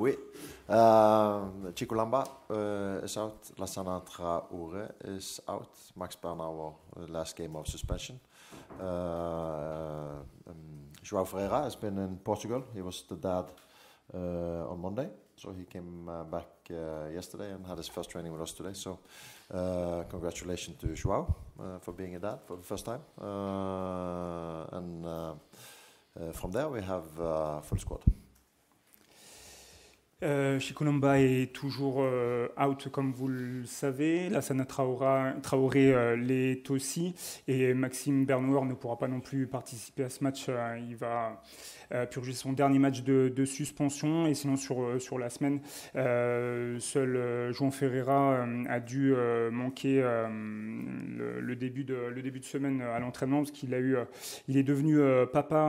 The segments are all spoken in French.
Oui. Chikulamba is out. Lassana Traore is out. Max Bernauer, last game of suspension. João Ferreira has been in Portugal. He was the dad on Monday. So he came back yesterday and had his first training with us today. So congratulations to João for being a dad for the first time. And from there we have full squad. Chikulamba est toujours out, comme vous le savez. Lassana Traoré l'est aussi. Et Maxime Bernauer ne pourra pas non plus participer à ce match. Il va purger son dernier match de suspension. Et sinon, sur la semaine, seul João Ferreira a dû manquer le début de semaine à l'entraînement parce qu'il est devenu papa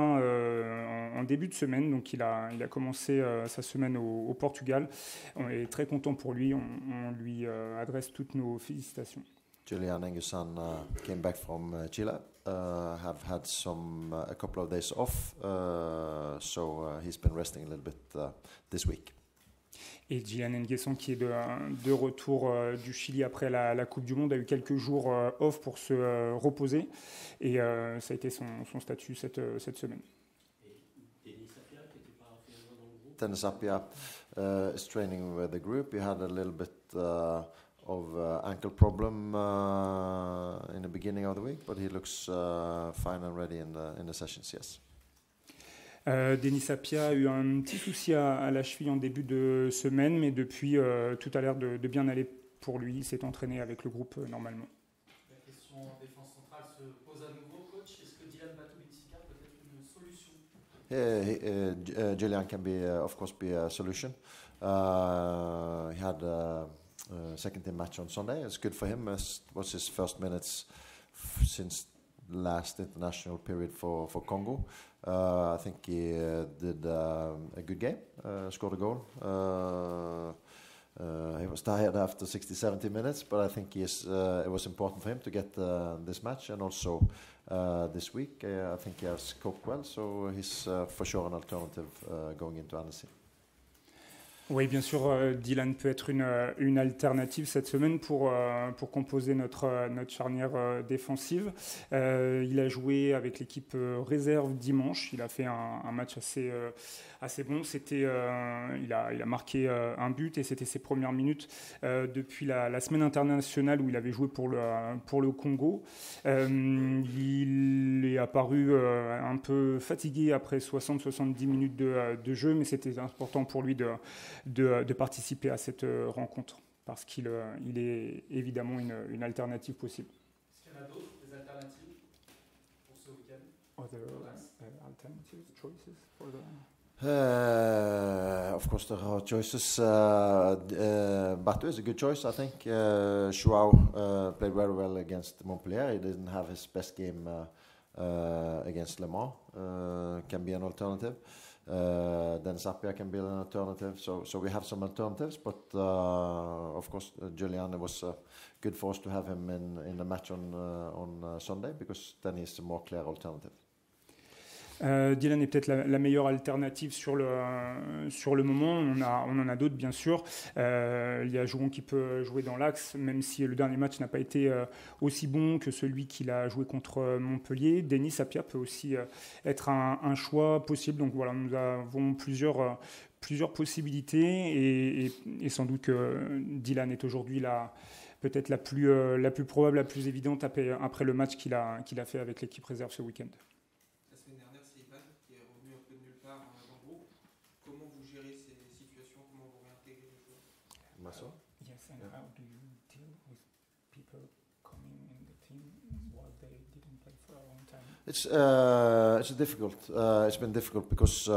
en début de semaine. Donc, il a commencé sa semaine au Portugal. On est très content pour lui. On lui adresse toutes nos félicitations. Julian Engusan came back from Chile. Have had a couple of days off, so he's been resting a little bit this week. Et Julian Enguesson, qui est de retour du Chili après la Coupe du Monde, a eu quelques jours off pour se reposer. Et ça a été son statut cette semaine. Dennis Appia is training with the group. He had a little bit of ankle problem in the beginning of the week, but he looks fine and ready in the sessions, yes. Denis Appia a eu un petit souci à la cheville en début de semaine, mais depuis, tout a l'air de bien aller pour lui. Il s'est entraîné avec le groupe normalement. La question en défense centrale se pose à nouveau, coach. Est-ce que Dylan Batoubitsika peut être une solution? Julian can of course be a solution. He had a second team match on Sunday. It's good for him. It was his first minutes since last international period for Congo. I think he did a good game, scored a goal. He was tired after 60-70 minutes, but I think it was important for him to get this match, and also this week I think he has coped well, so he's for sure an alternative going into Annecy. Oui, bien sûr, Dylan peut être une alternative cette semaine pour composer notre charnière défensive. Il a joué avec l'équipe réserve dimanche. Il a fait un match assez bon. Il a marqué un but et c'était ses premières minutes depuis la semaine internationale où il avait joué pour le Congo. Il est apparu un peu fatigué après 60-70 minutes de jeu, mais c'était important pour lui de participer à cette rencontre parce qu'il est évidemment une alternative possible. Est-ce qu'il y en a d'autres, des alternatives pour ce week-end? Other alternative choices for the... Of course, there are choices. Batu is a good choice, I think. João played very well against Montpellier. He didn't have his best game against Le Mans. Can be an alternative. Then Sapia can be an alternative. So we have some alternatives, but of course, Julian, it was good for us to have him in the match on Sunday because then he's a more clear alternative. Dylan est peut-être la meilleure alternative sur le moment. On en a d'autres, bien sûr. Il y a Jouron qui peut jouer dans l'axe, même si le dernier match n'a pas été aussi bon que celui qu'il a joué contre Montpellier. Denis Appia peut aussi être un choix possible. Donc voilà, nous avons plusieurs possibilités et sans doute que Dylan est aujourd'hui peut-être la plus probable, la plus évidente après le match qu'il a fait avec l'équipe réserve ce week-end. Yes, and how do you deal with people coming in the team while they didn't play for a long time? It's difficult. It's been difficult because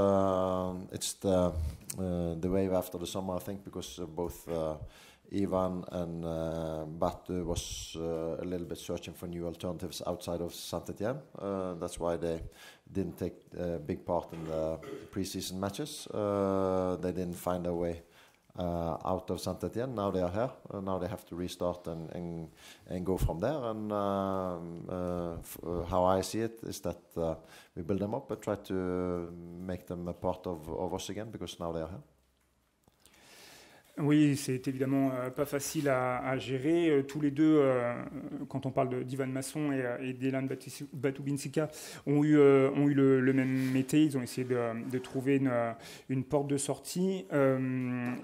it's the wave after the summer, I think, because both Ivan and Batu was a little bit searching for new alternatives outside of Saint-Étienne. That's why they didn't take a big part in the preseason matches. They didn't find a way out of Saint-Étienne. Now they are here. Now they have to restart and go from there. And how I see it is that we build them up and try to make them a part of us again because now they are here. Oui, c'est évidemment pas facile à gérer. Tous les deux, quand on parle d'Ivan Masson et d'Elan Batubinsika, ont eu le même été. Ils ont essayé de trouver une porte de sortie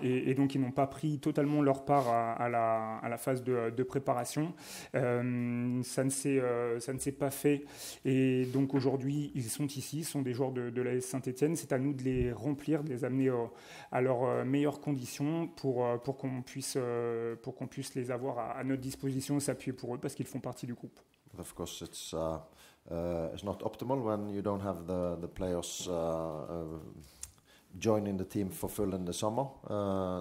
et donc ils n'ont pas pris totalement leur part à la phase de préparation. Ça ne s'est pas fait et donc aujourd'hui ils sont ici, ils sont des joueurs de l'AS Saint-Étienne. C'est à nous de les remplir, de les amener à leurs meilleures conditions pour qu'on puisse les avoir à notre disposition et s'appuyer pour eux parce qu'ils font partie du groupe. But of course, it's not optimal when you don't have the players joining the team for full in the summer.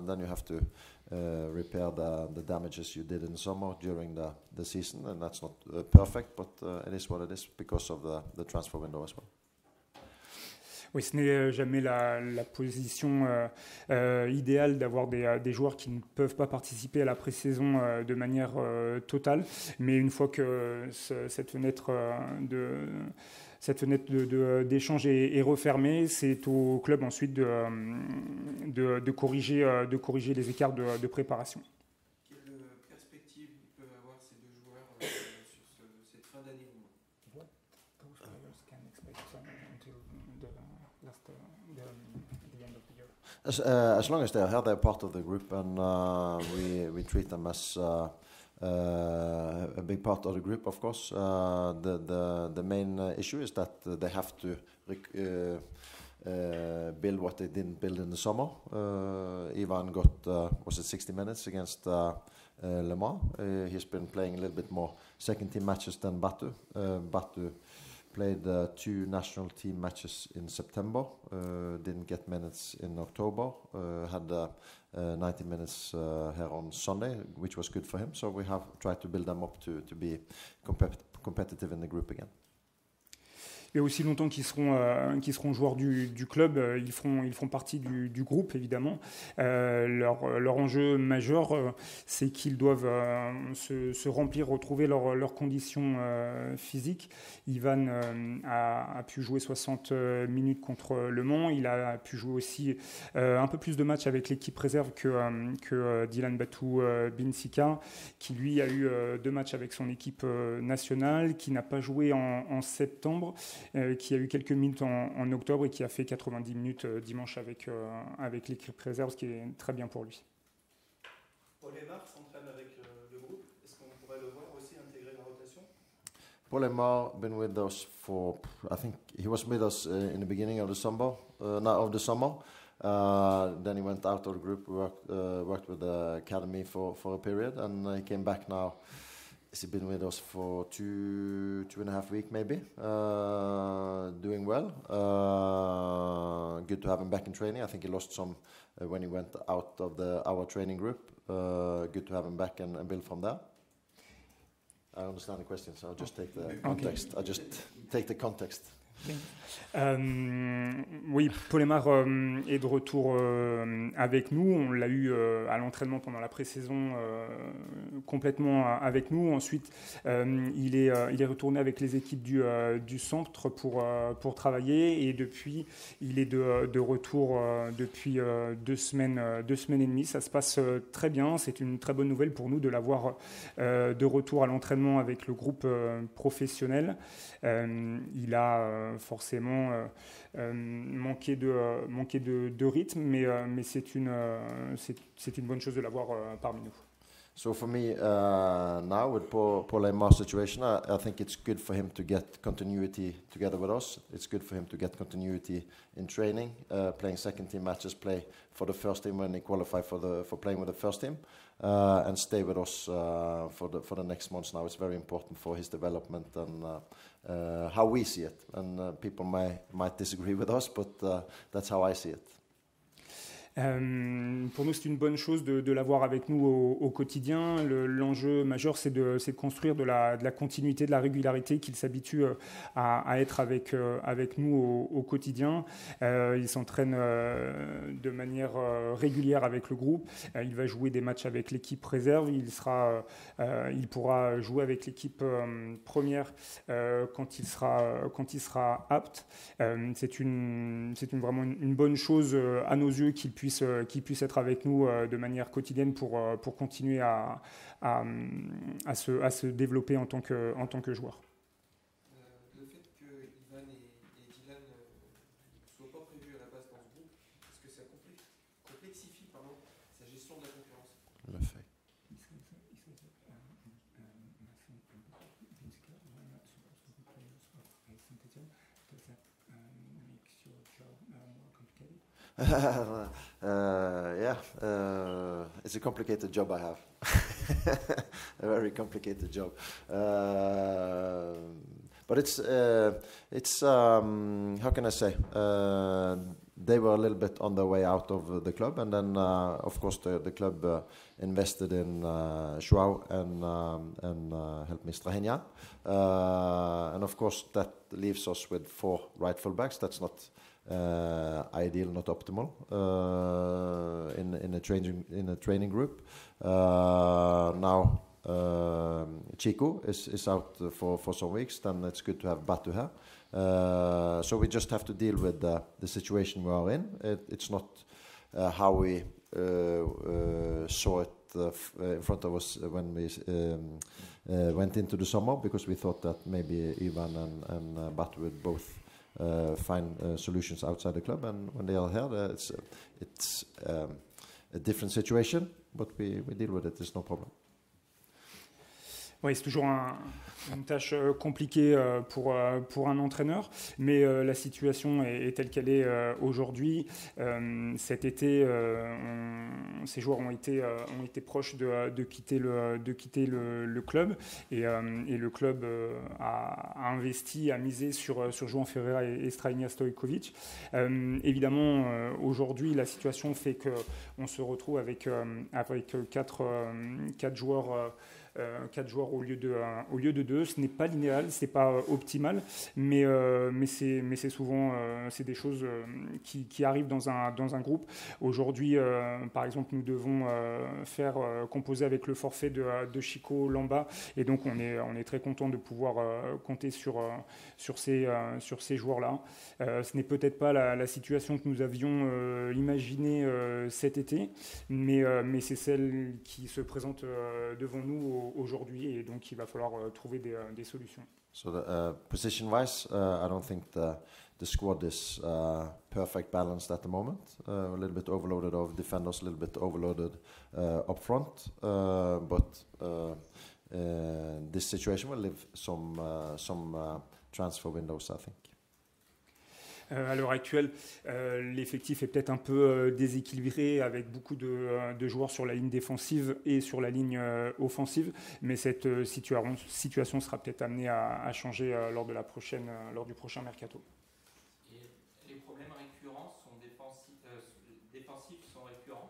Then you have to repair the damages you did in the summer during the season, and that's not perfect, but it is what it is because of the transfer window as well. Oui, ce n'est jamais la position idéale d'avoir des joueurs qui ne peuvent pas participer à la pré-saison de manière totale. Mais une fois que cette fenêtre d'échange est refermée, c'est au club ensuite de corriger les écarts de préparation. Quelle perspective peuvent avoir ces deux joueurs sur cette fin d'année? As long as they are here, they're part of the group, and we treat them as a big part of the group. Of course, the main issue is that they have to build what they didn't build in the summer. Ivan got was it 60 minutes against Le Mans. He's been playing a little bit more second team matches than Batu. Batu played 2 national team matches in September, didn't get minutes in October, had 90 minutes here on Sunday, which was good for him. So we have tried to build them up to be competitive in the group again. Et aussi longtemps qu'ils seront joueurs du club, ils feront partie du groupe, évidemment. Leur enjeu majeur, c'est qu'ils doivent se remplir, retrouver leurs conditions physiques. Ivan a pu jouer 60 minutes contre Le Mans. Il a pu jouer aussi un peu plus de matchs avec l'équipe réserve que Dylan Batu-Binsika, qui lui a eu 2 matchs avec son équipe nationale, qui n'a pas joué en septembre, qui a eu quelques minutes en octobre et qui a fait 90 minutes dimanche avec l'équipe réserve, ce qui est très bien pour lui. Paul Aymar s'entraîne avec le groupe. Est-ce qu'on pourrait le voir aussi intégrer la rotation? Paul Aymar been with us for, I think he was with us in the beginning of the summer. Then he went out of the group, worked with the academy for a period, and he came back now. He's been with us for 2.5 weeks maybe, doing well. Good to have him back in training. I think he lost some when he went out of our training group. Good to have him back and build from there. I understand the question, so I'll just take the context. Okay. I'll just take the context. Oui, Paul Aymar est de retour avec nous. On l'a eu à l'entraînement pendant la pré-saison complètement avec nous. Ensuite, il est retourné avec les équipes du centre pour travailler. Et depuis, il est de retour depuis 2 semaines et demie. Ça se passe très bien. C'est une très bonne nouvelle pour nous de l'avoir de retour à l'entraînement avec le groupe professionnel. Il a forcément manqué de rythme, mais c'est une bonne chose de l'avoir parmi nous. So for me, now with Paul Aymar's situation, I think it's good for him to get continuity together with us. It's good for him to get continuity in training, playing second team matches, play for the first team when he qualify for playing with the first team, and stay with us for the next months. Now it's very important for his development and how we see it. And people might disagree with us, but that's how I see it. Pour nous, c'est une bonne chose de l'avoir avec nous au quotidien. L'enjeu majeur, c'est de construire de la continuité, de la régularité, qu'il s'habitue à être avec nous au quotidien. Il s'entraîne de manière régulière avec le groupe. Il va jouer des matchs avec l'équipe réserve. Il pourra jouer avec l'équipe première quand il sera apte. C'est vraiment une bonne chose à nos yeux qu'il puisse puisse être avec nous de manière quotidienne pour continuer à se développer en tant que joueur. Le fait que Ivan et Dylan ne soient pas prévus à la base dans ce groupe, est-ce que ça complexifie sa gestion de la concurrence? Le fait. It's a complicated job I have. A very complicated job. But it's how can I say? They were a little bit on their way out of the club, and then of course the club invested in João and Heltmir Henja, and of course that leaves us with 4 right full backs. That's not ideal, not optimal in a training group. Now Chico is out for some weeks. Then it's good to have Batu here. So we just have to deal with the situation we are in. It's not how we saw it in front of us when we went into the summer, because we thought that maybe Ivan and Batu would both find solutions outside the club, and when they are here, it's a different situation, but we deal with it. There's no problem. Oui, c'est toujours une tâche compliquée pour un entraîneur, mais la situation est telle qu'elle est aujourd'hui. Cet été, ces joueurs ont été proches de quitter le club, et le club a investi, a misé sur João Ferreira et Strajnia Stojkovic. Évidemment, aujourd'hui, la situation fait qu'on se retrouve avec 4 joueurs. 4 joueurs au lieu de 2. Ce n'est pas l'idéal, ce n'est pas optimal, mais c'est souvent c'est des choses qui arrivent dans un groupe. Aujourd'hui, par exemple, nous devons faire composer avec le forfait de Chico Lamba, et donc on est très content de pouvoir compter sur ces joueurs-là. Ce n'est peut-être pas la situation que nous avions imaginée cet été, mais c'est celle qui se présente devant nous aujourd'hui, et donc il va falloir trouver des solutions. So position-wise, I don't think the squad is perfect balanced at the moment. A little bit overloaded of defenders, a little bit overloaded up front, but this situation will leave some transfer windows, I think. À l'heure actuelle, l'effectif est peut-être un peu déséquilibré, avec beaucoup de joueurs sur la ligne défensive et sur la ligne offensive, mais cette situation sera peut-être amenée à changer lors du prochain mercato. Et les problèmes récurrents défensifs sont récurrents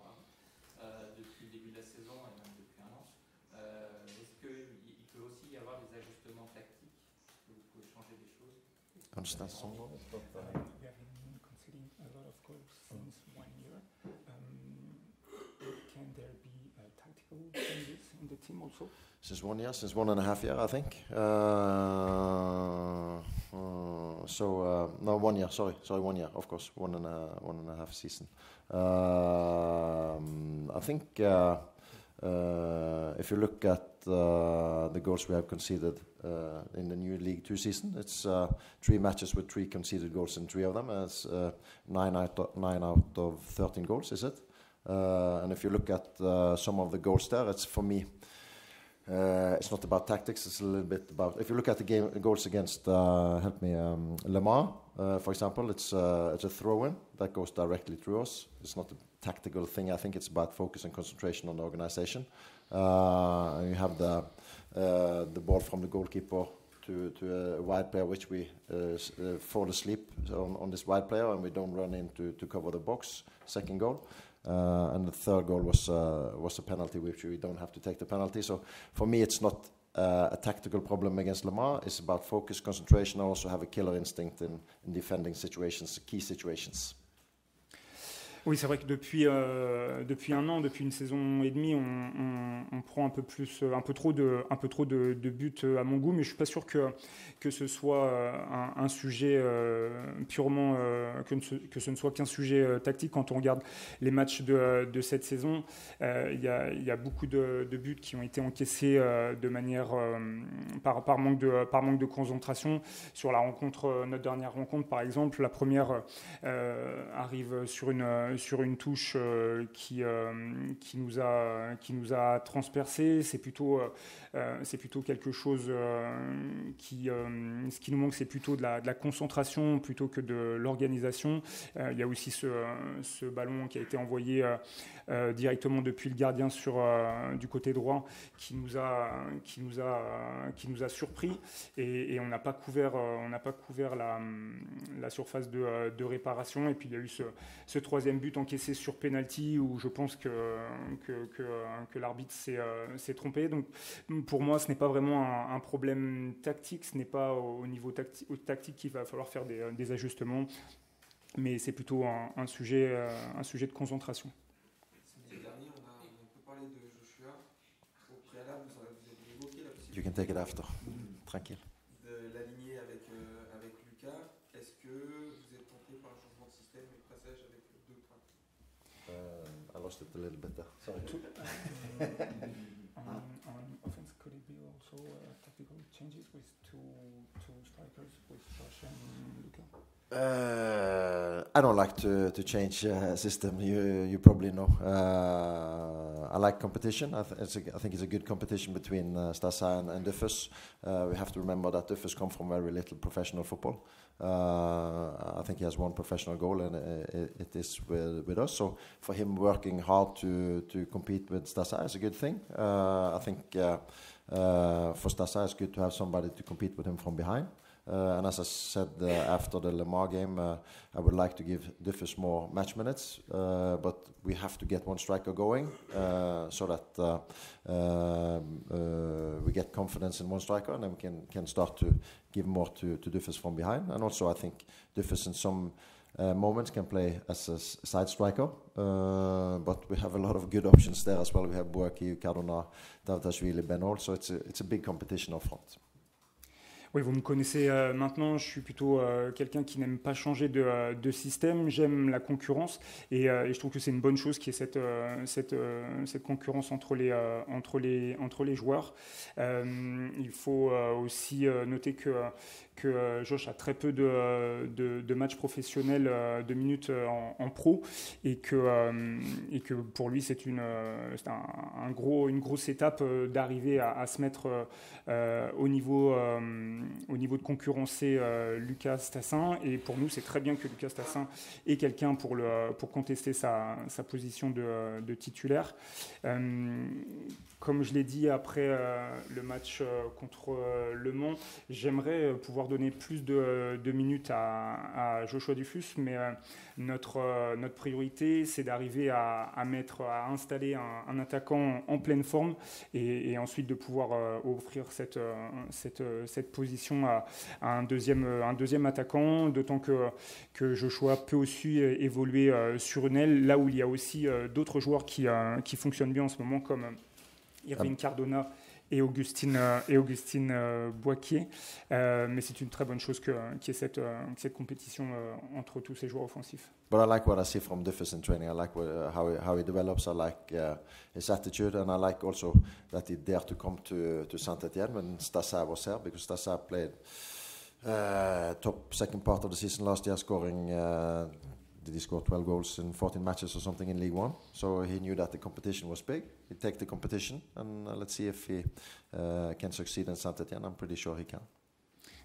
depuis le début de la saison et même depuis un an. Est-ce qu'il peut aussi y avoir des ajustements tactiques? Est-ce que vous pouvez changer des choses? We have been conceding a lot of goals since 1 year. Can there be tactical changes in the team also? Since 1 year, since 1.5 years, I think. No, 1 year. Sorry, 1 year. Of course, 1.5 season. I think if you look at the goals we have conceded in the new League 2 season, it's 3 matches with 3 conceded goals in 3 of them. It's 9 out of 13 goals, is it? And if you look at some of the goals there, it's, for me, it's not about tactics. It's a little bit about, if you look at the goals against Lamar, for example, it's a throw-in that goes directly through us. It's not a tactical thing. I think it's about focus and concentration on the organization. You have the ball from the goalkeeper to a wide player, which we fall asleep on this wide player, and we don't run in to cover the box. Second goal. And the third goal was a penalty, which we don't have to take the penalty. So for me, it's not a tactical problem against Lamar. It's about focus, concentration. I also have a killer instinct in defending situations, key situations. Oui, c'est vrai que depuis un an, depuis une saison et demie, on prend un peu trop de buts à mon goût, mais je suis pas sûr que ce soit un sujet purement que ce ne soit qu'un sujet tactique. Quand on regarde les matchs de cette saison, il y a beaucoup de buts qui ont été encaissés de manière par manque de concentration. Sur notre dernière rencontre, par exemple, la première arrive sur une touche qui nous a transpercé. C'est plutôt quelque chose ce qui nous manque, c'est plutôt de la concentration plutôt que de l'organisation. Il y a aussi ce ballon qui a été envoyé directement depuis le gardien du côté droit qui nous a surpris et on n'a pas couvert la surface de réparation. Et puis il y a eu ce troisième but encaissé sur penalty où je pense que l'arbitre s'est trompé. Donc pour moi, ce n'est pas vraiment un problème tactique, ce n'est pas au niveau tactique qu'il va falloir faire des ajustements, mais c'est plutôt un sujet de concentration. Samedi dernier, on a un peu parlé de Joshua. Au préalable, vous avez évoqué la possibilité You can take it after. Tranquille. de l'aligner avec Lucas. Est-ce que vous êtes tenté par un changement de système et passage avec deux points? I lost it a little bit there. Sorry. On offense, could it be also tactical changes with two strikers, with Josh and Luka? I don't like to change system. You probably know. I like competition. I think it's a good competition between Stasa and Duffus. We have to remember that Duffus come from very little professional football. I think he has one professional goal, and it is with us. So for him working hard to compete with Stasa is a good thing. I think for Stasa it's good to have somebody to compete with him from behind. And as I said after the Le Mans game, I would like to give Duffus more match minutes, but we have to get one striker going so that we get confidence in one striker, and then we can start to give more to Duffus from behind. And also I think Duffus in some moments can play as a side striker, but we have a lot of good options there as well. We have Bouaki, Cardona, Davdashvili, Benol, so it's a big competition up front. Oui, vous me connaissez maintenant, je suis plutôt quelqu'un qui n'aime pas changer de système, j'aime la concurrence et je trouve que c'est une bonne chose qu'il y ait cette concurrence entre les joueurs. Il faut aussi noter que Josh a très peu de matchs professionnels, de minutes en pro et que pour lui c'est une grosse étape d'arriver à se mettre au niveau de concurrencer Lucas Tassin. Et pour nous c'est très bien que Lucas Tassin ait quelqu'un pour contester sa position de titulaire. Comme je l'ai dit après le match contre Le Mans, j'aimerais pouvoir donner plus de minutes à Joshua Duffus, mais notre priorité, c'est d'arriver à installer un attaquant en pleine forme et ensuite de pouvoir offrir cette position à un deuxième attaquant, d'autant que Joshua peut aussi évoluer sur une aile, là où il y a aussi d'autres joueurs qui fonctionnent bien en ce moment, comme Irving Cardona et Augustine Boaquier. Mais c'est une très bonne chose qu'il y ait cette compétition entre tous ces joueurs offensifs. But I like what I see from Duffus in training. I like how he develops. I like his attitude, and I like also that he dared to come to Saint-Etienne when Stasa was here, because Stasa played top second part of the season last year, scoring. Did he score 12 goals in 14 matches or something in League One? So he knew that the competition was big. He'd take the competition, and let's see if he can succeed in Saint-Etienne. I'm pretty sure he can.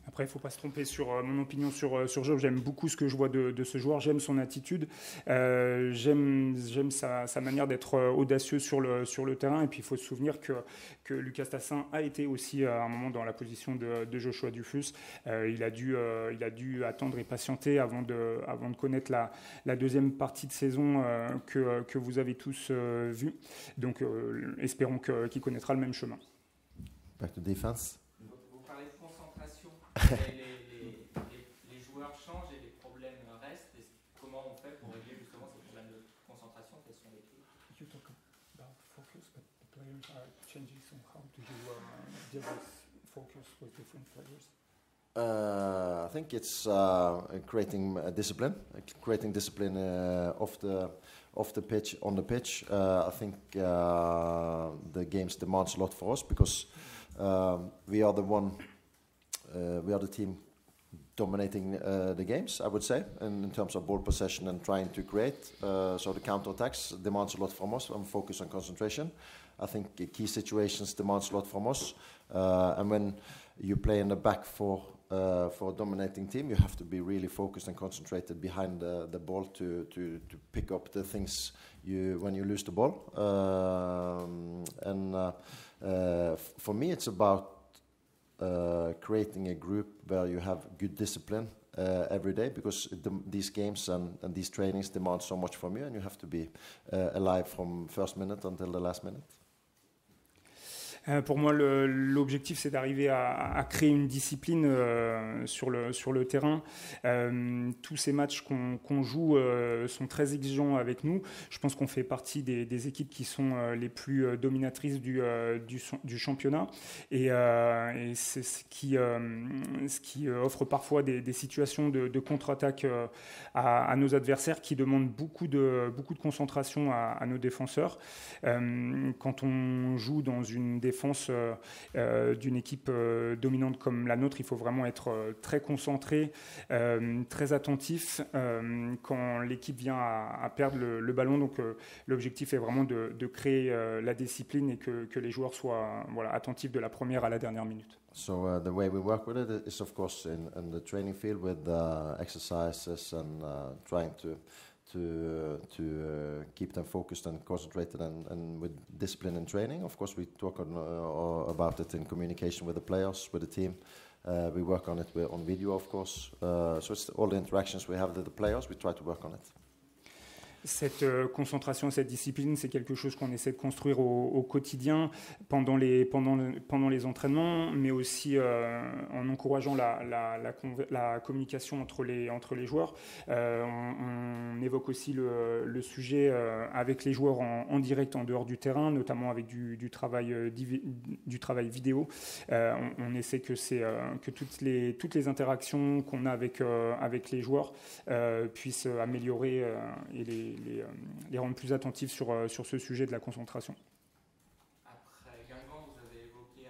Après, il ne faut pas se tromper sur mon opinion sur Joe. J'aime beaucoup ce que je vois de ce joueur. J'aime son attitude. J'aime sa manière d'être audacieux sur le terrain. Et puis, il faut se souvenir que Lucas Tassin a été aussi à un moment dans la position de Joshua Duffus. Il a dû attendre et patienter avant de connaître la deuxième partie de saison que vous avez tous vue. Donc, espérons qu'il connaîtra le même chemin. Back to defense. Les joueurs changent et les problèmes restent. Et comment on fait pour régler justement ces problèmes changes on how do you deal with focus with different players? I think it's creating discipline off the pitch, on the pitch. I think the games demands a lot for us because we are the team dominating the games, I would say, in terms of ball possession and trying to create. So the counterattacks demands a lot from us and focus and concentration. I think key situations demands a lot from us. And when you play in the back for a dominating team, you have to be really focused and concentrated behind the ball to pick up the things when you lose the ball. For me, it's about creating a group where you have good discipline every day, because these games and these trainings demand so much from you, and you have to be alive from first minute until the last minute. Pour moi, l'objectif, c'est d'arriver à créer une discipline sur le terrain. Tous ces matchs qu'on joue sont très exigeants avec nous. Je pense qu'on fait partie des équipes qui sont les plus dominatrices du championnat. Et c'est ce qui offre parfois des situations de contre-attaque à nos adversaires, qui demandent beaucoup de concentration à nos défenseurs. Quand on joue dans une défense d'une équipe dominante comme la nôtre, il faut vraiment être très concentré, très attentif quand l'équipe vient à perdre le ballon. Donc l'objectif est vraiment de créer la discipline et que les joueurs soient attentifs de la première à la dernière minute. So the way we work with it is, of course, in the training field with exercises and trying to keep them focused and concentrated and with discipline and training. Of course, we talk about it in communication with the players, with the team. We work on it on video, of course. So it's all the interactions we have with the players, we try to work on it. Cette concentration, cette discipline, c'est quelque chose qu'on essaie de construire au quotidien pendant les entraînements, mais aussi en encourageant la communication entre les joueurs. On évoque aussi le sujet avec les joueurs en direct, en dehors du terrain, notamment avec du travail vidéo. On essaie que toutes les interactions qu'on a avec les joueurs puissent améliorer et les rendre plus attentifs sur ce sujet de la concentration. Après Guingamp, vous avez évoqué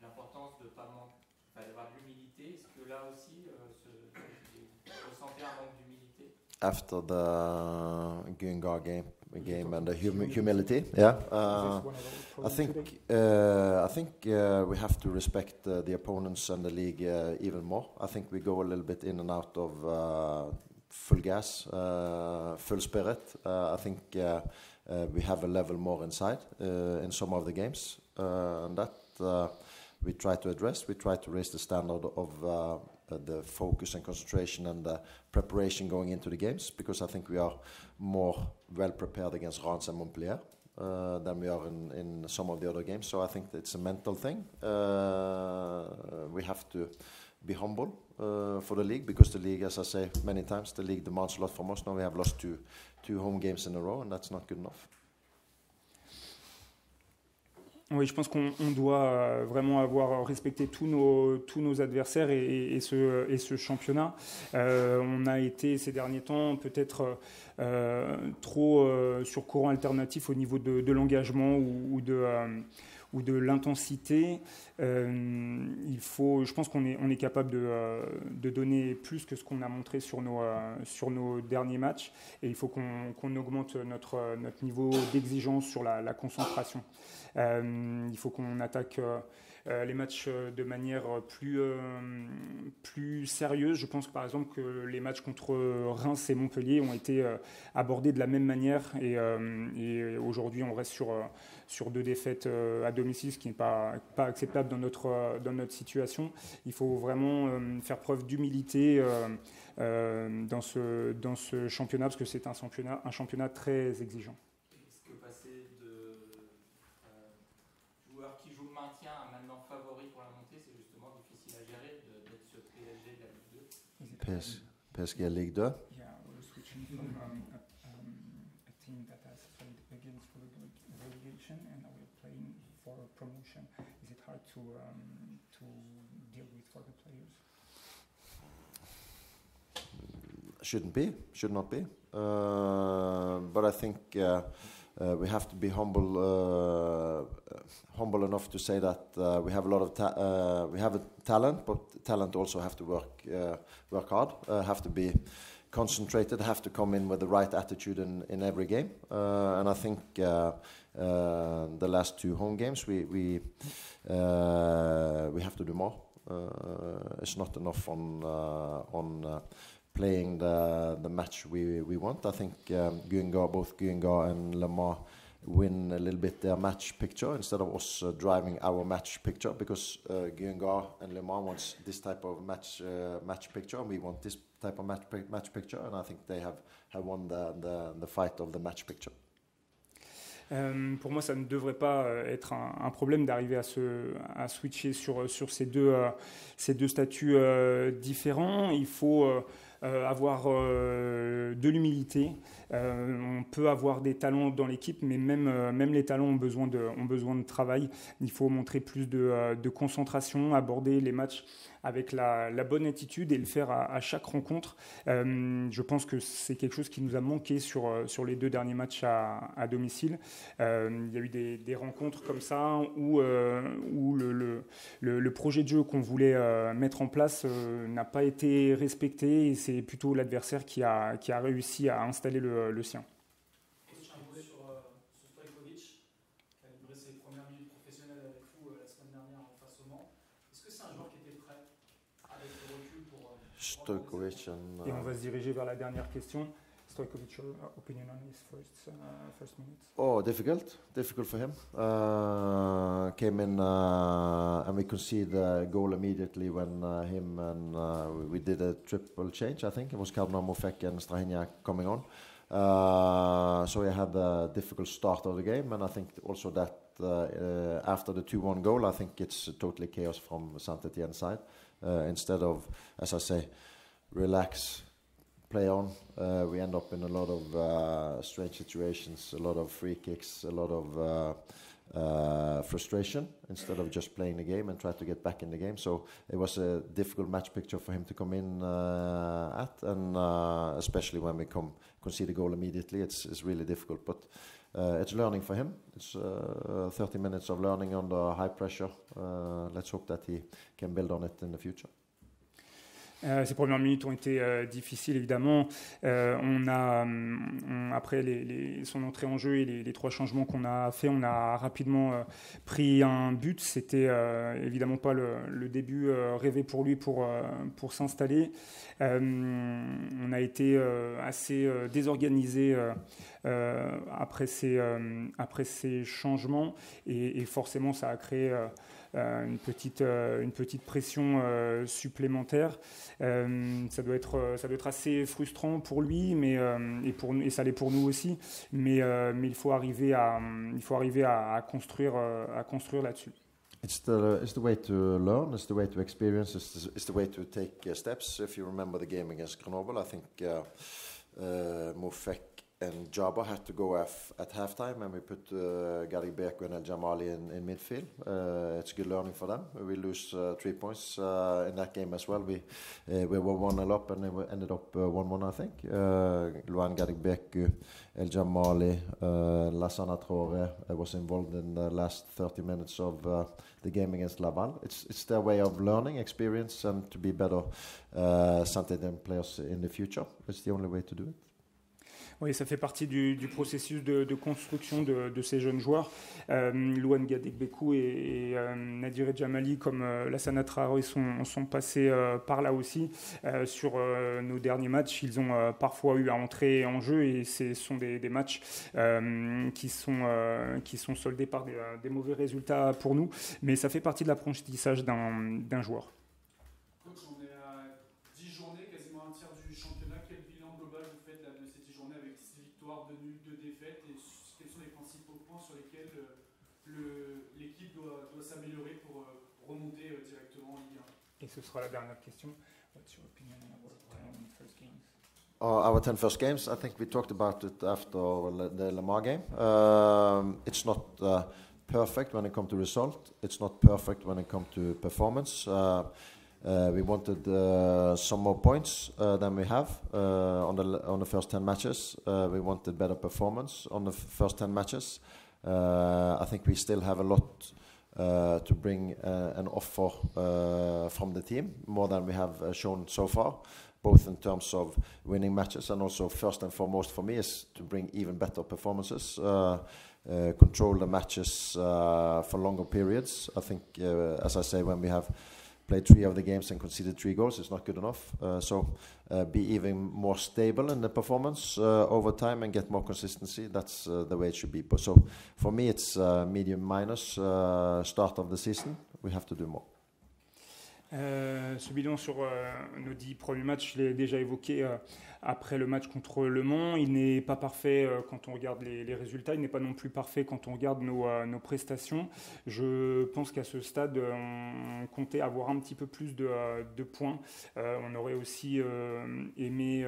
l'importance d'avoir de l'humilité. Est-ce que là aussi, vous ressentez un manque d'humilité? After the Guingamp game and the humility, yeah. I think we have to respect the opponents and the league even more. I think we go a little bit in and out of full gas, full spirit. I think we have a level more inside in some of the games, and that we try to address. We try to raise the standard of the focus and concentration and the preparation going into the games, because I think we are more well prepared against Reims and Montpellier than we are in some of the other games. So I think it's a mental thing. We have to be humble for the league, because the league, as I say many times, the league demands a lot from us. Now we have lost two home games in a row, and that's not good enough. Oui, je pense qu'on doit vraiment avoir respecté tous nos adversaires et ce championnat. On a été ces derniers temps peut-être trop sur courant alternatif au niveau de l'engagement ou de l'intensité. Je pense qu'on est capable de donner plus que ce qu'on a montré sur nos derniers matchs, et il faut qu'on augmente notre niveau d'exigence sur la concentration. Il faut qu'on attaque les matchs de manière plus sérieuse. Je pense que, par exemple, que les matchs contre Reims et Montpellier ont été abordés de la même manière, et aujourd'hui on reste sur 2 défaites à domicile, ce qui n'est pas acceptable dans notre situation. Il faut vraiment faire preuve d'humilité dans ce championnat, parce que c'est un championnat très exigeant. Est-ce que passer de joueurs qui jouent le maintien à maintenant favoris pour la montée, c'est justement difficile à gérer d'être ce PSG de la Ligue 2? PSG Ligue 2. Yeah, we're switching from a team that has played against relegation, and now we're playing for promotion? Is it hard to deal with for the players? Should not be. But I think we have to be humble enough to say that we have a lot of we have a talent, but talent also have to work hard, have to be concentrated, have to come in with the right attitude in every game. And I think the last 2 home games we have to do more. It's not enough on playing the match we want. I think both Guinga and Le Mans win a little bit their match picture instead of us driving our match picture, because Guinga and Le Mans wants this type of match picture, and we want this type of match picture, and I think they have won the fight of the match picture. Pour moi, ça ne devrait pas être un problème d'arriver à switcher sur ces deux statuts différents. Il faut avoir de l'humilité. On peut avoir des talents dans l'équipe, mais même les talents ont besoin de travail. Il faut montrer plus de concentration, aborder les matchs avec la bonne attitude et le faire à chaque rencontre. Je pense que c'est quelque chose qui nous a manqué sur les 2 derniers matchs à domicile. Il y a eu des rencontres comme ça où le projet de jeu qu'on voulait mettre en place n'a pas été respecté, et c'est plutôt l'adversaire qui a réussi à installer le sien. Un mot sur Stojkovic, qui a livré ses premières minutes professionnelles avec vous la semaine dernière face au Mans. Est-ce que c'est un joueur qui était prêt avec le recul pour Stojkovic Et on va se diriger vers la dernière question. Stojkovic, your opinion on his first minutes? Oh, difficult for him. Came in and we conceded a goal immediately when him and we did a triple change. I think it was Kardinal Mofek and Strahinja coming on. So he had a difficult start of the game, and I think also that after the 2-1 goal, I think it's totally chaos from Saint-Étienne's side. Instead of, as I say, relax, play on, we end up in a lot of strange situations, a lot of free kicks, a lot of frustration, instead of just playing the game and try to get back in the game. So it was a difficult match picture for him to come in and especially when we concede a goal immediately, it's really difficult. But it's learning for him. It's 30 minutes of learning under high pressure. Let's hope that he can build on it in the future. Ces premières minutes ont été difficiles, évidemment. Après son entrée en jeu et les 3 changements qu'on a fait, on a rapidement pris un but. C'était évidemment pas le début rêvé pour lui pour s'installer. On a été assez désorganisé après ces changements, et forcément ça a créé une petite pression supplémentaire. Ça doit être assez frustrant pour lui, et ça l'est pour nous aussi. Mais il faut arriver à construire là-dessus. It's the way to learn. It's the way to experience. It's the way to take steps. If you remember the game against Grenoble, I think Mofek and Jabba had to go at halftime, and we put Gary Beko and El Jamali in midfield. It's good learning for them. We lose 3 points in that game as well. We were 1-0 up, and we ended up 1-1, I think. Luan Gary Beko, El Jamali, Lassana Traore was involved in the last 30 minutes of the game against Laval. It's their way of learning, experience, and to be better Saint-Étienne players in the future. It's the only way to do it. Oui, ça fait partie du processus de construction de ces jeunes joueurs. Louane Gadegbekou et Nadir Djamali, comme Lassana Traoré, sont passés par là aussi. Sur nos derniers matchs, ils ont parfois eu à entrer en jeu, et ce sont des matchs qui sont soldés par des mauvais résultats pour nous. Mais ça fait partie de l'apprentissage d'un joueur. Coach, on est à 10 journées, quasiment un tiers du championnat. Quel bilan global vous faites de ces 10 journées avec 6 victoires, 2 nuls, 2 défaites, et quels sont les principaux points sur lesquels l'équipe doit s'améliorer pour remonter directement en Ligue 1? Et ce sera la dernière question. What's your opinion on our 10 first games? Our 10 first games, I think we talked about it after the Le Mans game. It's not perfect when it comes to result. It's not perfect when it comes to performance. We wanted some more points than we have on the first 10 matches. We wanted better performance on the first 10 matches. I think we still have a lot to bring an offer from the team, more than we have shown so far, both in terms of winning matches and also first and foremost for me is to bring even better performances, control the matches for longer periods. I think, as I say, when we have played 3 of the games and conceded 3 goals, it's not good enough. So be even more stable in the performance over time and get more consistency. That's the way it should be. So for me, it's medium minus start of the season. We have to do more. Ce bilan sur nos 10 premiers matchs, je l'ai déjà évoqué après le match contre Le Mans. Il n'est pas parfait quand on regarde les résultats, il n'est pas non plus parfait quand on regarde nos prestations. Je pense qu'à ce stade, on comptait avoir un petit peu plus de points. On aurait aussi aimé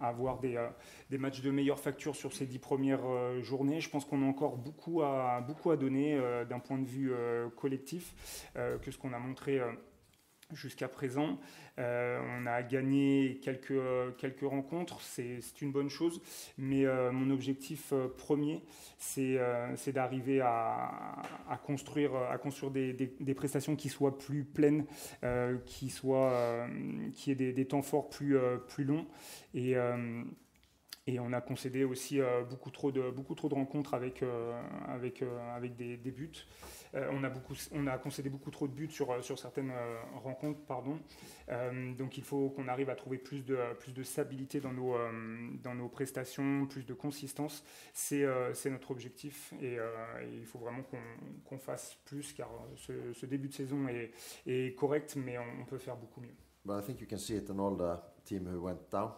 avoir des matchs de meilleure facture sur ces 10 premières journées. Je pense qu'on a encore beaucoup à donner d'un point de vue collectif que ce qu'on a montré jusqu'à présent. On a gagné quelques rencontres, c'est une bonne chose, mais mon objectif premier, c'est d'arriver à construire des prestations qui soient plus pleines, qui aient des temps forts plus longs. Et on a concédé aussi beaucoup trop de rencontres avec des buts. On a concédé beaucoup trop de buts sur certaines rencontres, pardon. Donc il faut qu'on arrive à trouver plus de stabilité dans nos prestations, plus de consistance. C'est notre objectif et il faut vraiment qu'on fasse plus, car ce début de saison est correct, mais on peut faire beaucoup mieux. But I think you can see it in all the team who went down,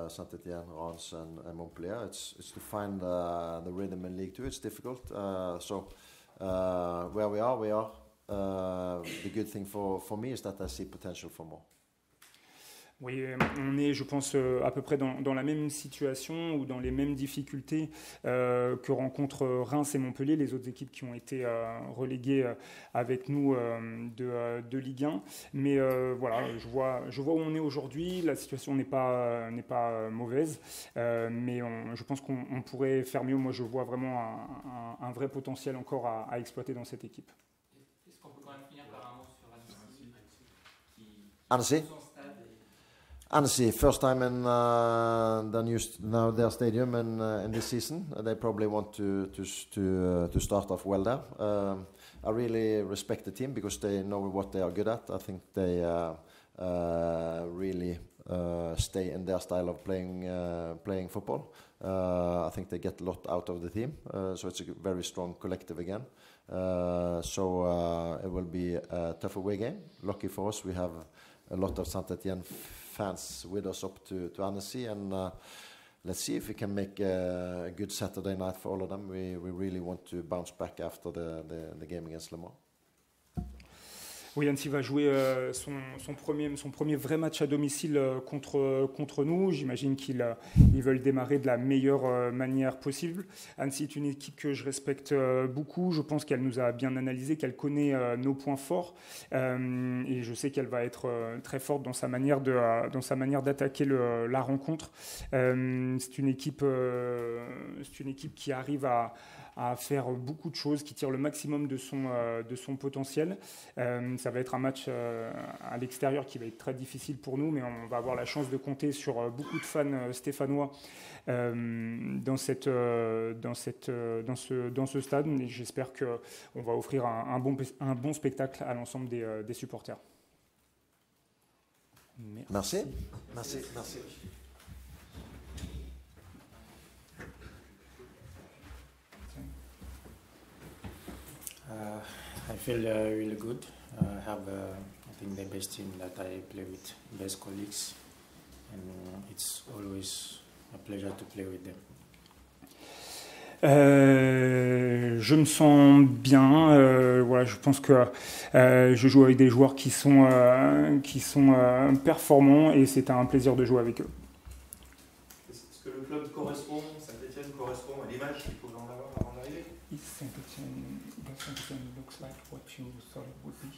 Saint-Étienne, Reims and Montpellier. It's to find the rhythm in League 2. It's difficult. Where we are. The good thing for me is that I see potential for more. Oui, on est, je pense, à peu près dans la même situation ou dans les mêmes difficultés que rencontrent Reims et Montpellier, les autres équipes qui ont été reléguées avec nous de Ligue 1. Mais voilà, je vois où on est aujourd'hui. La situation n'est pas mauvaise, mais je pense qu'on pourrait faire mieux. Moi, je vois vraiment un vrai potentiel encore à exploiter dans cette équipe. Est-ce qu'on peut quand même finir par un mot sur Annecy Annecy? Annecy, first time in their stadium in this season. They probably want to start off well there. I really respect the team because they know what they are good at. I think they really stay in their style of playing football. I think they get a lot out of the team, so it's a very strong collective again. So it will be a tough away game. Lucky for us, we have a lot of Saint-Étienne fans with us up to Annecy, and let's see if we can make a good Saturday night for all of them. We really want to bounce back after the game against Le Mans. Oui, Annecy va jouer son premier vrai match à domicile contre nous. J'imagine qu'ils veulent démarrer de la meilleure manière possible. Annecy est une équipe que je respecte beaucoup. Je pense qu'elle nous a bien analysé, qu'elle connaît nos points forts. Et je sais qu'elle va être très forte dans sa manière d'attaquer la rencontre. C'est une équipe qui arrive à faire beaucoup de choses, qui tire le maximum de son potentiel. Ça va être un match à l'extérieur qui va être très difficile pour nous, mais on va avoir la chance de compter sur beaucoup de fans stéphanois dans ce stade. Et j'espère qu'on va offrir un bon spectacle à l'ensemble des supporters. Merci. I feel really good. I have, I think, the best team that I play with, best colleagues, and it's always a pleasure to play with them. Je me sens bien. Voilà, je pense que je joue avec des joueurs qui sont performants et c'est un plaisir de jouer avec eux. Est-ce que le club correspond, Saint-Étienne correspond à l'image qu'il pouvait en avoir avant d'arriver? Saint-Etienne looks like what you thought it would be?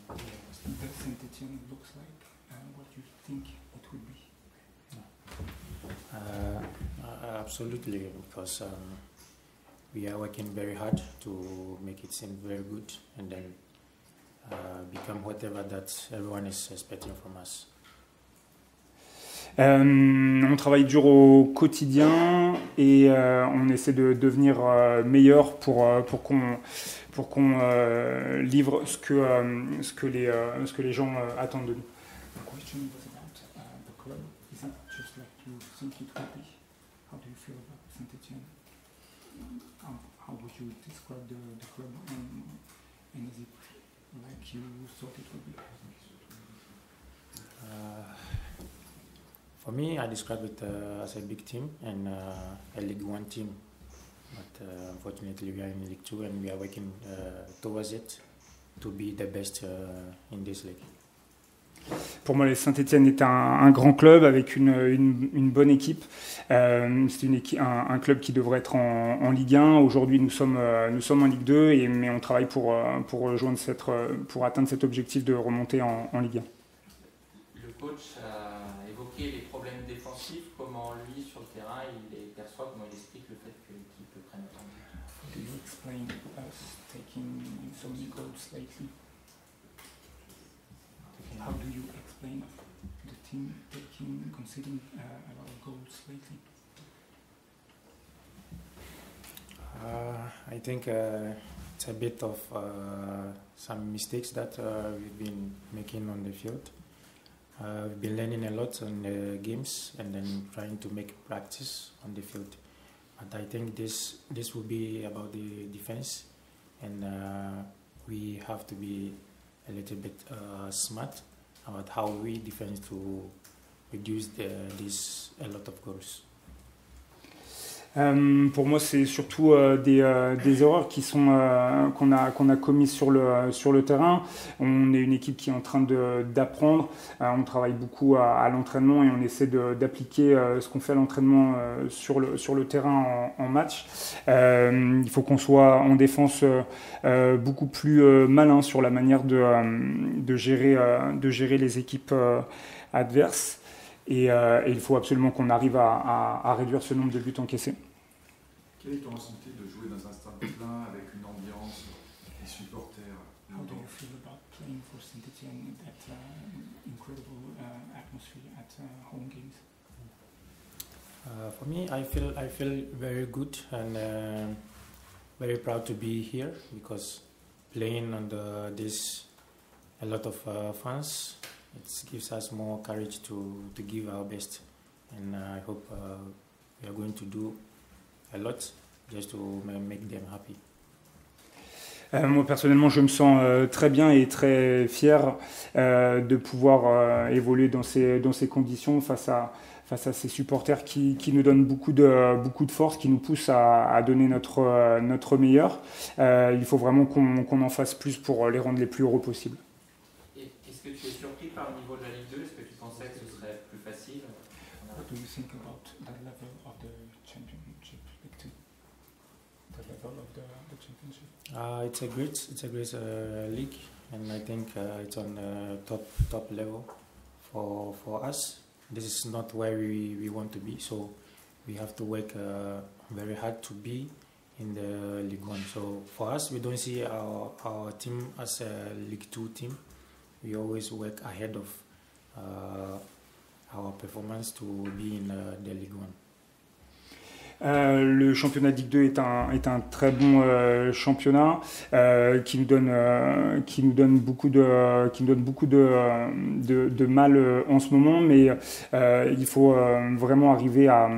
Does Saint-Etienne looks like what you think it would be? Absolutely, because we are working very hard to make it seem very good and then become whatever that everyone is expecting from us. On travaille dur au quotidien et on essaie de devenir meilleur pour qu'on livre ce que les gens attendent de nous. The question was about the club. Is it just like you think it would be? How do you feel about Saint-Etienne? How would you describe the club and is it like you thought it would be? For me, I describe it as a big team and a League One team. But unfortunately, we are in League Two and we are working towards it to be the best in this league. Pour moi, Saint-Etienne est un grand club avec une bonne équipe. C'est un club qui devrait être en Ligue 1. Aujourd'hui, nous sommes en Ligue 2, mais on travaille pour atteindre cet objectif de remonter en Ligue 1. Le coach a évoqué les problèmes défensifs, comment lui, sur le terrain, il les perçoit, comment il explique le fait que l'équipe prenne autant de buts. Do you explain us taking so many goals lately? How do you explain the team conceding a lot of goals lately? I think it's a bit of some mistakes that we've been making on the field. We've been learning a lot on the games and then trying to make practice on the field. But I think this will be about the defense, and we have to be a little bit smart about how we defend to reduce a lot of goals. Pour moi, c'est surtout des erreurs qu'on a commises sur le terrain. On est une équipe qui est en train d'apprendre. On travaille beaucoup à l'entraînement et on essaie d'appliquer ce qu'on fait à l'entraînement sur le terrain en match. Il faut qu'on soit en défense beaucoup plus malin sur la manière de gérer les équipes adverses. Et il faut absolument qu'on arrive à réduire ce nombre de buts encaissés. Quel est ton ressenti de jouer dans un stade plein avec une ambiance, des supporters? How do you feel about playing for Saint-Etienne in that incredible atmosphere at home games? For me, I feel very good and very proud to be here because playing under a lot of fans. It gives us more courage to give our best, and I hope we are going to do a lot just to make them happy. Moi personnellement, je me sens très bien et très fier de pouvoir évoluer dans ces conditions face à ces supporters qui nous donnent beaucoup de force, qui nous poussent à donner notre meilleur. Il faut vraiment qu'on en fasse plus pour les rendre les plus heureux possibles. Est-ce que tu es surpris par le niveau de la Ligue 2? Est-ce que tu pensais que ce serait plus facile? What do you think about the level of the championship, League 2? The level of the championship? It's a great league, and I think it's on top level for us. This is not where we want to be, so we have to work very hard to be in the League 1. So for us, we don't see our team as a League 2 team. We always work ahead of our performance to be in the League 1. Le championnat de Ligue 2 est un très bon championnat qui nous donne beaucoup de mal en ce moment, mais il faut vraiment arriver à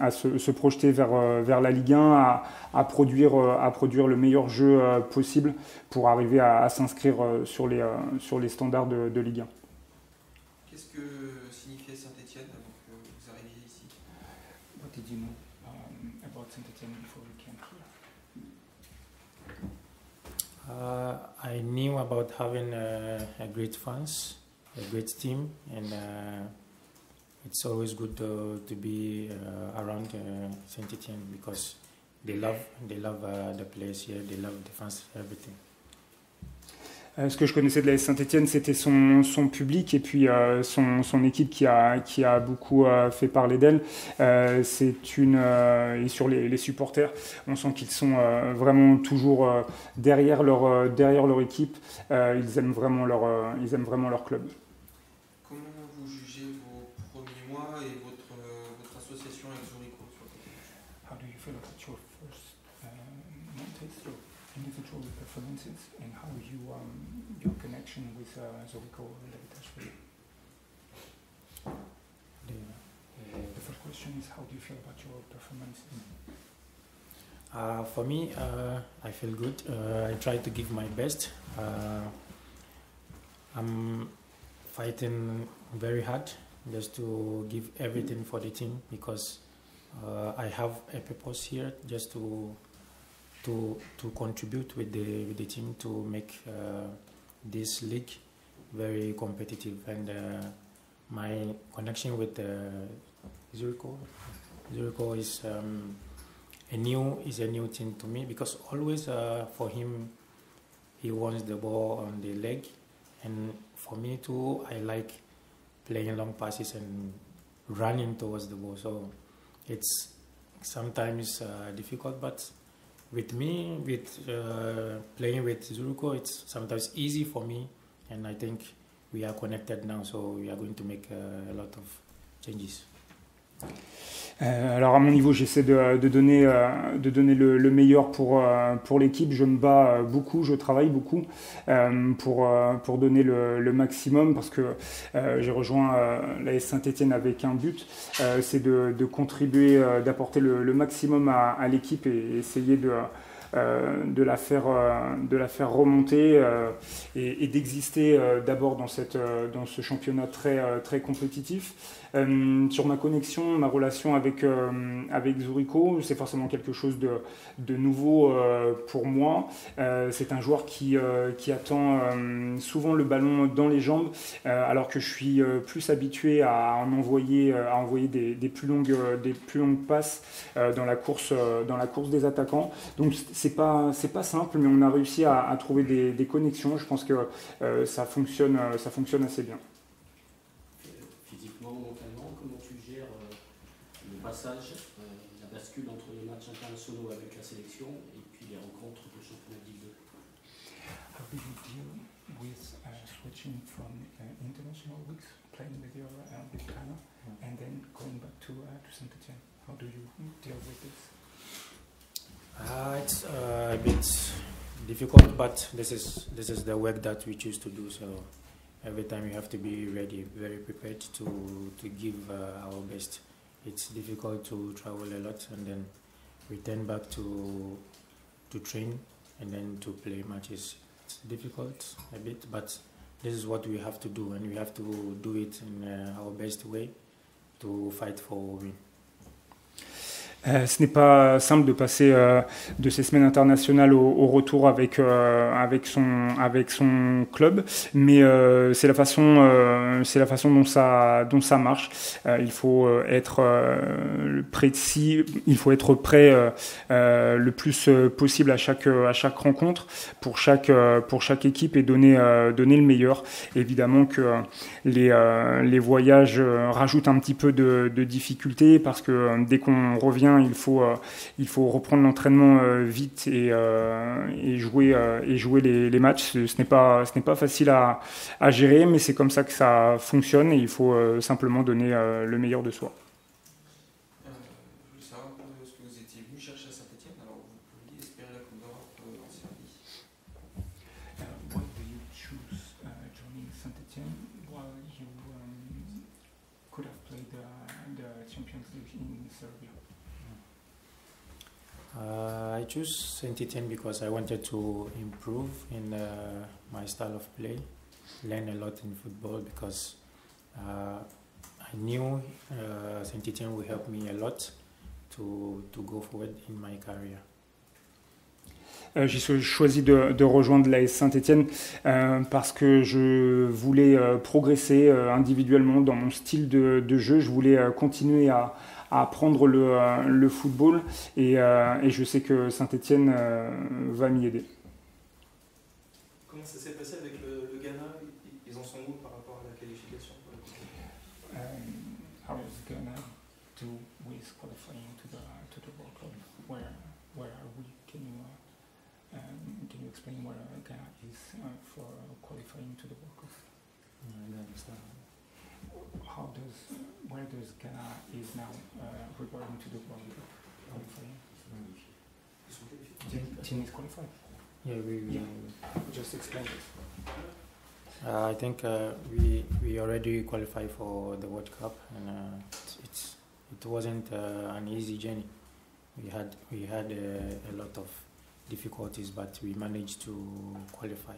se projeter vers la Ligue 1, à produire le meilleur jeu possible pour arriver à s'inscrire sur les standards de Ligue 1. Qu'est-ce que signifiait Saint-Etienne avant que vous arriviez ici? What did you know about Saint-Etienne before you came here? I knew about having a great fans, a great team, and it's always good to be around Saint-Etienne because they love the place here, they love defense, everything. Ce que je connaissais de la Saint-Etienne, c'était son public et puis son équipe qui a beaucoup fait parler d'elle. Et sur les supporters, on sent qu'ils sont vraiment toujours derrière leur équipe. Ils aiment vraiment leur club. Comment vous jugez vos premiers mois et votre association avec Zurigo sur le côté? How do you feel about your first months, your individual performances, and how your connection with Zurigo related for you? The first question is, how do you feel about your performances? For me, I feel good. I try to give my best. I'm fighting very hard just to give everything for the team because I have a purpose here just to contribute with the team to make this league very competitive, and my connection with Zurigo is a new thing to me because always for him he wants the ball on the leg, and for me too I like playing long passes and running towards the ball, so it's sometimes difficult, but with me, playing with Zurigo, it's sometimes easy for me, and I think we are connected now, so we are going to make a lot of changes. Alors à mon niveau, j'essaie de donner le meilleur pour l'équipe. Je me bats beaucoup, je travaille beaucoup pour donner le maximum parce que j'ai rejoint la Saint-Etienne avec un but, c'est de contribuer, d'apporter le maximum à l'équipe et essayer de la faire remonter et d'exister d'abord dans ce championnat très compétitif. Sur ma connexion, ma relation avec Zurigo, c'est forcément quelque chose de nouveau pour moi. C'est un joueur qui attend souvent le ballon dans les jambes, alors que je suis plus habitué à envoyer des plus longues passes dans la course des attaquants. Donc c'est pas simple, mais on a réussi à trouver des connexions. Je pense que ça fonctionne assez bien. Physiquement, mentalement, comment tu gères le passage, la bascule entre les matchs internationaux avec la sélection et puis les rencontres de championnat de Ligue 2? How do you deal with switching from international weeks, playing with your with Ghana, and then going back to Saint-Etienne? How do you deal with this? It's a bit difficult, but this is the work that we choose to do. So every time you have to be ready, very prepared to give our best. It's difficult to travel a lot and then return back to train and then to play matches. It's difficult a bit, but this is what we have to do, and we have to do it in our best way to fight for win. Ce n'est pas simple de passer de ces semaines internationales au retour avec son club, mais c'est la façon dont ça marche. Il faut être précis, il faut être prêt le plus possible à chaque rencontre pour chaque équipe et donner le meilleur. Évidemment que les voyages rajoutent un petit peu de difficulté parce que dès qu'on revient, il faut reprendre l'entraînement vite et jouer les matchs. Ce n'est pas facile à gérer, mais c'est comme ça que ça fonctionne et il faut simplement donner le meilleur de soi. Je voulais savoir un peu ce que vous étiez venu chercher à Saint-Etienne. Alors vous pouviez espérer la Coupe d'Europe en Serbie. Why do you choose joining Saint-Etienne while you could have played the Champions League in Serbia? I choose Saint-Etienne because I wanted to improve in my style of play, learn a lot in football because I knew Saint-Etienne would help me a lot to go forward in my career. J'ai choisi de rejoindre l'AS Saint-Etienne parce que je voulais progresser individuellement dans mon style de jeu. Je voulais continuer à apprendre le football et je sais que Saint-Étienne va m'y aider. Comment ça s'est passé avec le Ghana? Ils en sont où par rapport à la qualification pour la Coupe du Monde? How is Ghana do with qualifying to the World Cup? Where are we? Can you explain where Ghana is for qualifying to the World Cup? Where does Ghana is now regarding to the World Cup qualifying? Team is qualified. Yeah, Just explain it. I think we already qualified for the World Cup, and it wasn't an easy journey. We had a lot of difficulties, but we managed to qualify,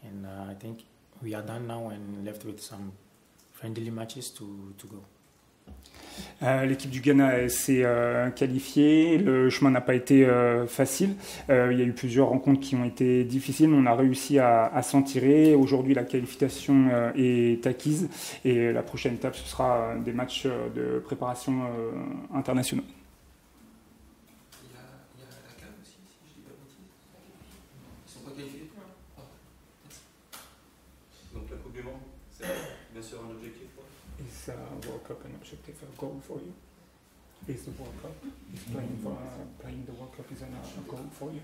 and I think we are done now and left with some friendly matches to go. L'équipe du Ghana s'est qualifiée. Le chemin n'a pas été facile. Il y a eu plusieurs rencontres qui ont été difficiles, mais on a réussi à s'en tirer. Aujourd'hui, la qualification est acquise et la prochaine étape, ce sera des matchs de préparation internationaux. Il y a la CAN aussi, si je dis pas de bêtises. Ils sont pas qualifiés. Donc la Coupe du Monde, c'est bien sûr un objectif pour eux. Is World Cup an objective, a goal for you? Is the World Cup, playing the World Cup is a goal for you?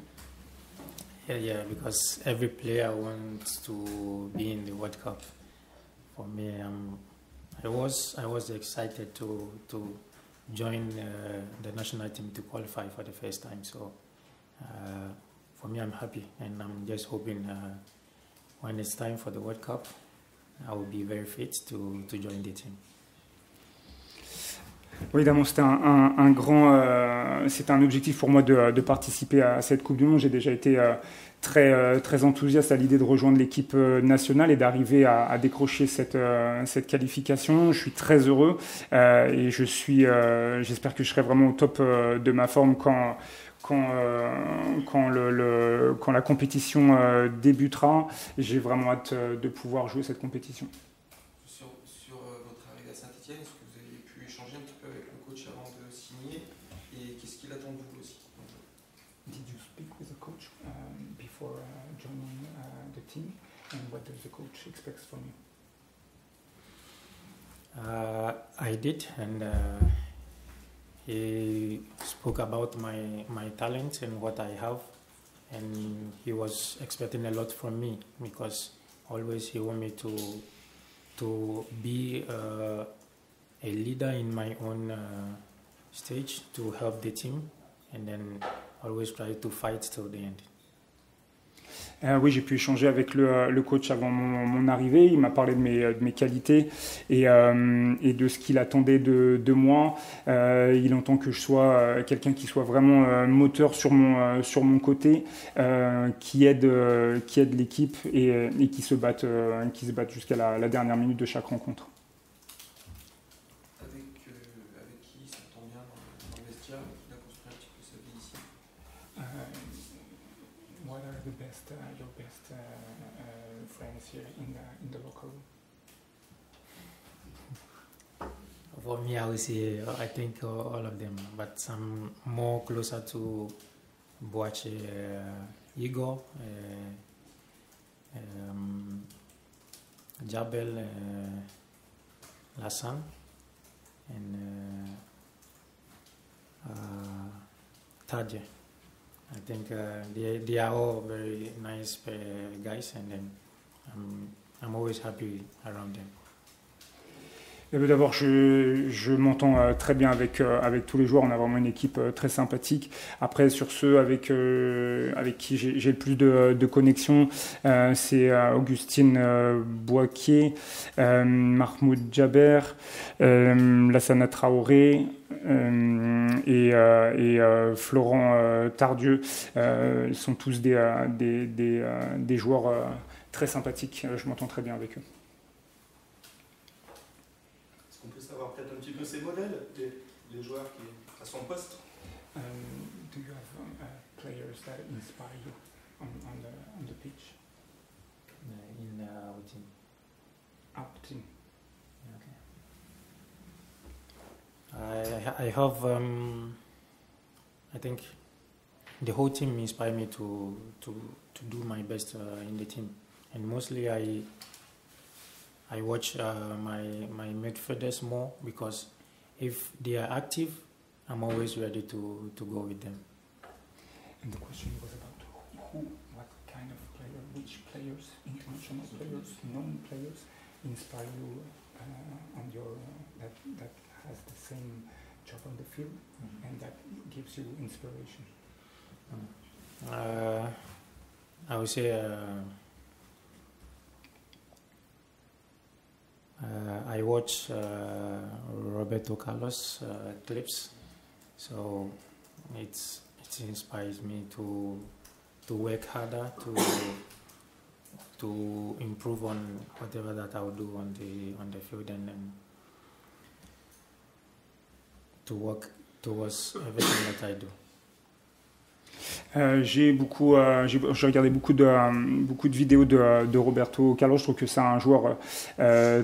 Yeah, because every player wants to be in the World Cup. For me, I was excited to join the national team to qualify for the first time. So for me, I'm happy, and I'm just hoping when it's time for the World Cup, I will be very fit to join the team. Oui, évidemment, c'était c'était un objectif pour moi de participer à cette Coupe du Monde. J'ai déjà été très enthousiaste à l'idée de rejoindre l'équipe nationale et d'arriver à décrocher cette qualification. Je suis très heureux et j'espère que je serai vraiment au top de ma forme quand la compétition débutera. J'ai vraiment hâte de pouvoir jouer cette compétition. Sur votre arrivée à Saint-Étienne, est-ce que vous avez pu échanger un petit peu avec le coach avant de signer et qu'est-ce qu'il attend de vous aussi? Did you speak with the coach before joining the team, and what does the coach expect from you? I did, and he spoke about my talent and what I have, and he was expecting a lot from me because always he wanted me to be a leader in my own stage to help the team, and then always try to fight till the end. Oui, j'ai pu échanger avec le coach avant mon arrivée. Il m'a parlé de mes qualités et de ce qu'il attendait de moi. Il entend que je sois quelqu'un qui soit vraiment moteur sur mon côté, qui aide l'équipe et qui se batte jusqu'à la dernière minute de chaque rencontre. Avec qui il s'entend bien dans le vestiaire, il a construit un petit peu sa vie ici? What are your best friends here in the locker room? For me, I would say I think all of them, but some more closer to Boache, Igor, Jabel, Lassan, and Tadje. I think they are all very nice guys, and then I'm always happy around them. D'abord, je m'entends très bien avec tous les joueurs. On a vraiment une équipe très sympathique. Après, sur ceux avec qui j'ai le plus de connexion, c'est Augustine Boaquier, Mahmoud Jaber, Lassana Traoré et Florent Tardieu. Ils sont tous des joueurs très sympathiques. Je m'entends très bien avec eux. On peut savoir peut-être un petit peu ses modèles, les joueurs qui à son poste. Do you have players that inspire you on the pitch? In our team. Our team. Okay. I have, I think the whole team inspired me to do my best in the team. And mostly I watch my midfielders more, because if they are active, I'm always ready to go with them. And the question was about what kind of player, which players, international players, known players, inspire you on your that has the same job on the field and that gives you inspiration? I would say I watch Roberto Carlos clips, so it inspires me to work harder, to improve on whatever that I will do on the field, and to work towards everything that I do. J'ai regardé beaucoup de vidéos de Roberto Carlos. Je trouve que c'est un joueur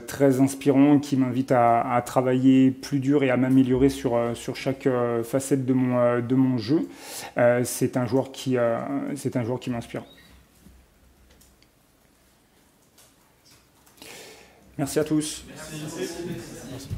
très inspirant qui m'invite à travailler plus dur et à m'améliorer sur chaque facette de mon jeu. C'est un joueur qui m'inspire. Merci à tous. Merci.